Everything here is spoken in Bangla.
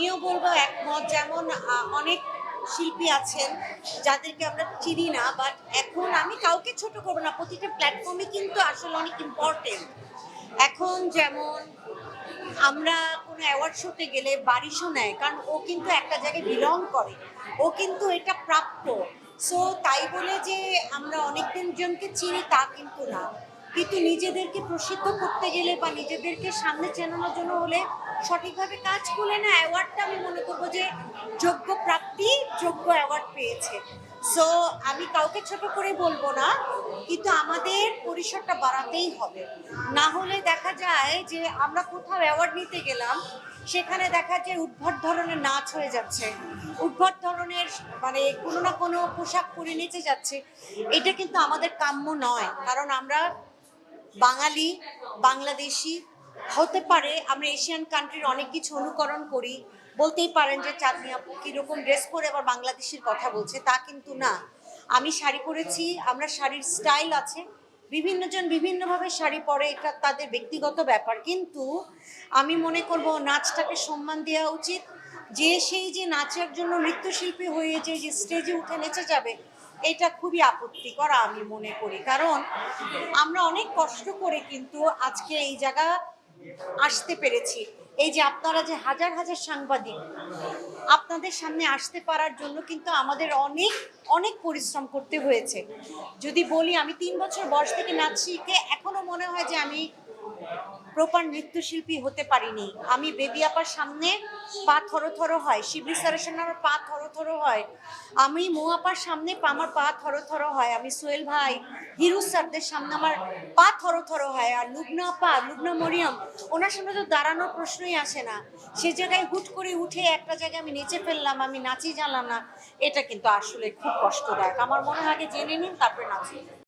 আমিও বলবো একমত। যেমন অনেক শিল্পী আছেন যাদেরকে আমরা চিনি না, বাট এখন আমি কাউকে ছোট করবো না, প্রতিটা প্ল্যাটফর্মে কিন্তু আসলে অনেক ইম্পর্টেন্ট। এখন যেমন আমরা কোনো অ্যাওয়ার্ড শোতে গেলে বারিশও নেয়, কারণ ও কিন্তু একটা জায়গায় বিলং করে, ও কিন্তু এটা প্রাপ্য। সো তাই বলে যে আমরা অনেক জনকে চিনি তা কিন্তু না, কিন্তু নিজেদেরকে প্রসিদ্ধ করতে গেলে বা নিজেদেরকে সামনে চেনানোর জন্য হলে সঠিকভাবে কাজ করলে না, অ্যাওয়ার্ডটা আমি মনে করবো যে যোগ্য প্রাপ্তি, যোগ্য অ্যাওয়ার্ড পেয়েছে। সো আমি কাউকে ছোট করে বলবো না, কিন্তু আমাদের পরিসরটা বাড়াতেই হবে। না হলে দেখা যায় যে আমরা কোথাও অ্যাওয়ার্ড নিতে গেলাম, সেখানে দেখা যায় উদ্ভট ধরনের নাচ হয়ে যাচ্ছে, উদ্ভট ধরনের মানে কোনো না কোনো পোশাক পরে নেচে যাচ্ছে। এটা কিন্তু আমাদের কাম্য নয়, কারণ আমরা বাঙালি, বাংলাদেশি। হতে পারে আমরা এশিয়ান কান্ট্রির অনেক কিছু অনুকরণ করি, বলতেই পারেন যে চাঁদনি আপু কীরকম ড্রেস পরে আবার বাংলাদেশের কথা বলছে, তা কিন্তু না। আমি শাড়ি পরেছি, আমরা শাড়ির স্টাইল আছে, বিভিন্ন জন বিভিন্নভাবে শাড়ি পরে, এটা তাদের ব্যক্তিগত ব্যাপার, কিন্তু আমি মনে করব নাচটাকে সম্মান দেওয়া উচিত। যে সেই যে নাচের জন্য নৃত্যশিল্পী হয়ে যে স্টেজে উঠে নেচে যাবে, এটা খুবই আপত্তিকর আমি মনে করি। কারণ আমরা অনেক কষ্ট করে কিন্তু আজকে এই জায়গা আসতে পেরেছি। এই যে আপনারা যে হাজার হাজার সাংবাদিক, আপনাদের সামনে আসতে পারার জন্য কিন্তু আমাদের অনেক অনেক পরিশ্রম করতে হয়েছে। যদি বলি, আমি 3 বছর বয়স থেকে নাচ শিখে এখনো মনে হয় যে আমি প্রপার নৃত্যশিল্পী হতে পারিনি। আমি বেবি আপার সামনে পা থরো হয়, শিবলি স্যারের সামনে আমার পা থরো হয়, আমি মৌ আপার সামনে আমার পা থরো হয়, আমি সোহেল ভাই, হিরু স্যারদের সামনে আমার পা থরো হয়, আর লুবনা আপা, লুবনা মরিয়ম, ওনার সামনে তো দাঁড়ানোর প্রশ্নই আসে না। সে জায়গায় হুট করে উঠে একটা জায়গায় আমি নেচে ফেললাম, আমি নাচই জানলাম না, এটা কিন্তু আসলে খুব কষ্টদায়ক। আমার মনে হয় আগে জেনে নিন তারপরে নাচুন।